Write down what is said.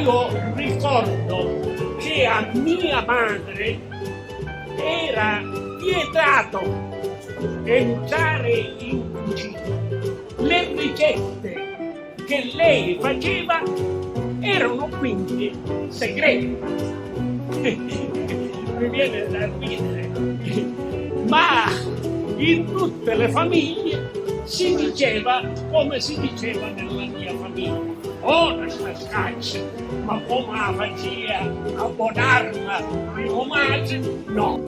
Io ricordo che a mia madre era vietato entrare in cucina. Le ricette che lei faceva erano quindi segrete. Mi viene da ridere, ma in tutte le famiglie si diceva come si diceva nella mia famiglia. Ora sta scaccia, ma come la faccia a buonarla, mio madre? No.